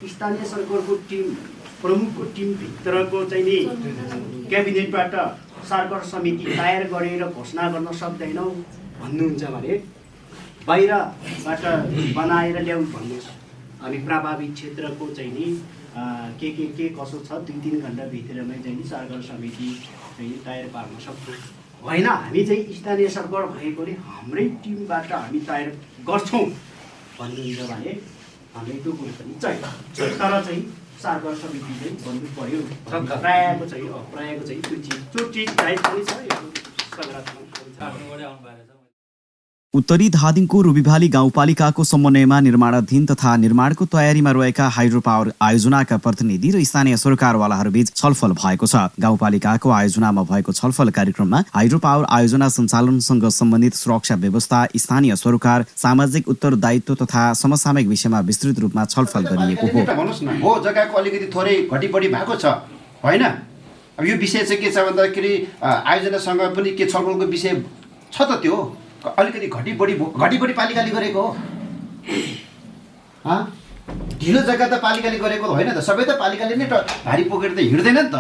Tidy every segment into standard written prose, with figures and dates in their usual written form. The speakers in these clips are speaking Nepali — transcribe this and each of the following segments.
स्थानीय सरकारको टिम प्रमुखको टिमभित्रको चाहिँ नि क्याबिनेटबाट सरकार समिति तयार गरेर घोषणा गर्न सक्दैनौ भन्नुहुन्छ भने बाहिरबाट बनाएर ल्याउ भन्नुहोस्। हामी प्रभावित क्षेत्रको चाहिँ नि के कसो छ 2-3 घण्टाभित्रमै चाहिँ नि सरकार समिति चाहिँ तयार पार्न सक्छौँ। होइन हामी चाहिँ स्थानीय सरकार भएकोले हाम्रै टिमबाट हामी तयार गर्छौँ भन्नुहुन्छ भने हामीले त्यो कुरो पनि चाहियो। तर चाहिँ सरकार समिति चाहिँ भन्नु पर्यो। प्रायःको चाहिँ त्यो चिज राइट पनि छ। यो सकारात्मक उत्तरी धादिङको रुबीभाली गाउँपालिकाको समन्वयमा निर्माणाधीन तथा निर्माणको तयारीमा रहेका हाइड्रो पावर आयोजनाका प्रतिनिधि र स्थानीय सरकारवालाहरूबीच छलफल भएको छ। गाउँपालिकाको आयोजनामा भएको छलफल कार्यक्रममा हाइड्रो पावर आयोजना सञ्चालनसँग सम्बन्धित सुरक्षा व्यवस्था, स्थानीय सरकार, सामाजिक उत्तरदायित्व तथा समसामयिक विषयमा विस्तृत रूपमा छलफल गरिएको हो। भन्नुस् न, हो जग्गाको अलिकति थोरै घटीबढी भएको छ हैन। अब यो विषय चाहिँ के छ भन्दाखेरि आयोजनासँग पनि के छलफलको विषय छ त। त्यो अलिकति घटीबढी पालिकाले गरेको हो। ढिलो जग्गा त पालिकाले गरेको होइन त। सबै त पालिकाले नै भारी पोकेर त हिँड्दैन नि त,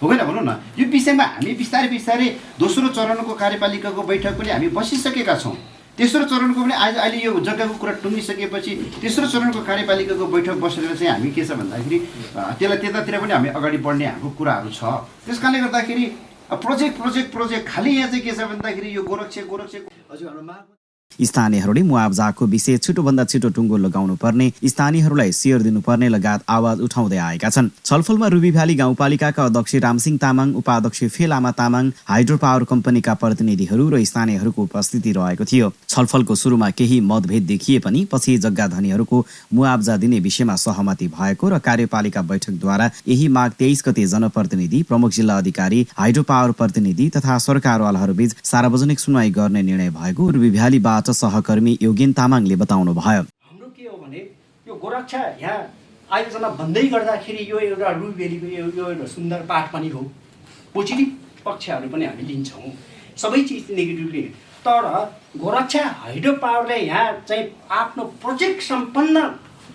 हो कि भनौँ न। यो विषयमा हामी बिस्तारै दोस्रो चरणको कार्यपालिकाको बैठक पनि हामी बसिसकेका छौँ। तेस्रो चरणको पनि अहिले यो जग्गाको कुरा टुङ्गिसकेपछि तेस्रो चरणको कार्यपालिकाको बैठक बसेर चाहिँ हामी के छ भन्दाखेरि त्यसलाई त्यतातिर पनि हामी अगाडि बढ्ने हाम्रो कुराहरू छ। त्यस कारणले गर्दाखेरि प्रोजेक्ट खालि यहाँ चाहिँ के छ भन्दाखेरि यो गोरक्ष हजुर हाम्रो माग स्थानीयहरूले मुआब्जाको विषय छिटोभन्दा छिटो टुङ्गो लगाउनु पर्ने, स्थानीयहरूलाई सेयर दिनुपर्ने लगायत आवाज उठाउँदै आएका छन्। छलफलमा रुबीभाली गाउँपालिकाका अध्यक्ष रामसिंह तामाङ, उपाध्यक्ष फेलामा तामाङ, हाइड्रो पावर कम्पनीका प्रतिनिधिहरू र स्थानीयहरूको उपस्थिति रहेको थियो। छलफलको सुरुमा केही मतभेद देखिए पनि पछि जग्गा धनीहरूको मुआब्जा दिने विषयमा सहमति भएको र कार्यपालिका बैठकद्वारा यही माग 23 गते जनप्रतिनिधि, प्रमुख जिल्ला अधिकारी, हाइड्रो पावर प्रतिनिधि तथा सरकारवालाहरूबीच सार्वजनिक सुनवाई गर्ने निर्णय भएको रुबीभालीबाट सहकर्मी योगेन तामाङले बताउनु भयो। हाम्रो के हो भने यो गोरक्षा यहाँ आयोजना भन्दै गर्दाखेरि यो एउटा रुबीभालीको यो एउटा सुन्दर पाठ पनि हो। पोजिटिभ पक्षहरू पनि हामी लिन्छौँ, सबै चिज नेगेटिभ लिने। तर गोरक्षा हाइड्रो पावरले यहाँ चाहिँ आफ्नो प्रोजेक्ट सम्पन्न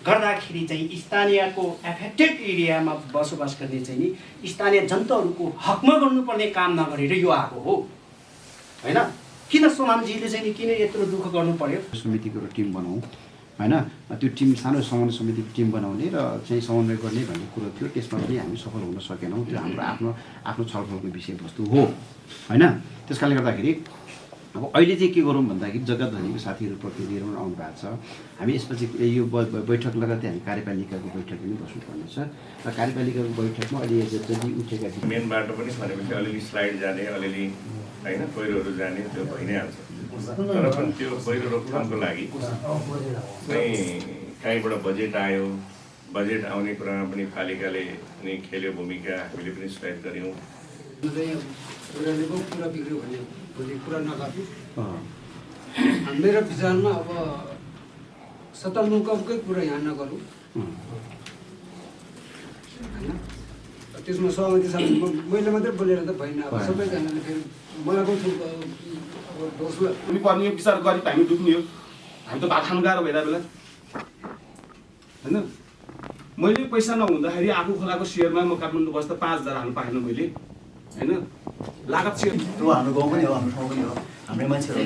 गर्दाखेरि चाहिँ स्थानीयको एफेक्टेड एरियामा बसोबास गर्ने चाहिँ नि स्थानीय जनताहरूको हकमा गर्नुपर्ने काम नगरेर यो आएको हो होइन। किन सोनामजीले चाहिँ किन यत्रो दुःख गर्नु पर्यो? समितिको टिम बनाऊ होइन, त्यो टिम सानो समन्वय समितिको टिम बनाउने र चाहिँ समन्वय गर्ने भन्ने कुरो थियो। त्यसमा पनि हामी सफल हुन सकेनौँ। त्यो हाम्रो आफ्नो छलफलको विषयवस्तु हो होइन। त्यस कारणले गर्दाखेरि अब अहिले चाहिँ के गरौँ भन्दाखेरि जग्गा धनीको साथीहरू प्रतिनिधिहरू पनि आउनु भएको छ। हामी यसपछि यो बैठक लगत्तै हामी कार्यपालिकाको बैठक पनि बस्नुपर्नेछ र कार्यपालिकाको बैठकमा अहिले जति उठेका मेन बाटो पनि भनेपछि अलिअलि स्लाइड जाने, अलिअलि होइन पहिरोहरू जाने त्यो भइ नै हाल्छ। तर पनि त्यो पहिरो रोकथामको लागि चाहिँ कहीँबाट बजेट आयो, बजेट आउने कुरामा पनि पालिकाले पनि खेल्यो भूमिका, हामीले पनि सहयोग गऱ्यौँ। मेरो विचारमा अब सतर्मुखकै कुरा यहाँ नगरौँ होइन। त्यसमा सहमति छ। मैले मात्रै बोलेर त भएन। अब सबैजनाले फेरि मलाई पनि पर्ने विचार गरी हामी डुब्ने हो। हामी त भात खानु गाह्रो भइरहेको बेला होइन। मैले पैसा नहुँदाखेरि आफू खोलाको सेयरमा म काठमाडौँ बस्दा 5,000 हाल्नु पाएन मैले होइन। लागत सेयर हाम्रो गाउँ पनि हो, हाम्रो ठाउँ पनि हो, हाम्रै मान्छेहरू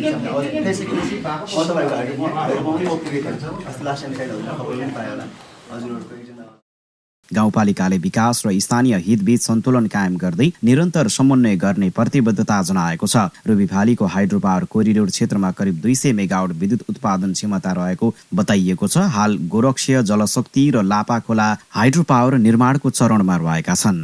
गाउँपालिकाले विकास र स्थानीय हितबीच सन्तुलन कायम गर्दै निरन्तर समन्वय गर्ने प्रतिबद्धता जनाएको छ। रुबीभालीको हाइड्रो पावर कोरिडोर क्षेत्रमा करिब 200 मेगावाट विद्युत उत्पादन क्षमता रहेको बताइएको छ। हाल गोरक्ष, जलशक्ति र लापाखोला हाइड्रो पावर निर्माणको चरणमा रहेका छन्।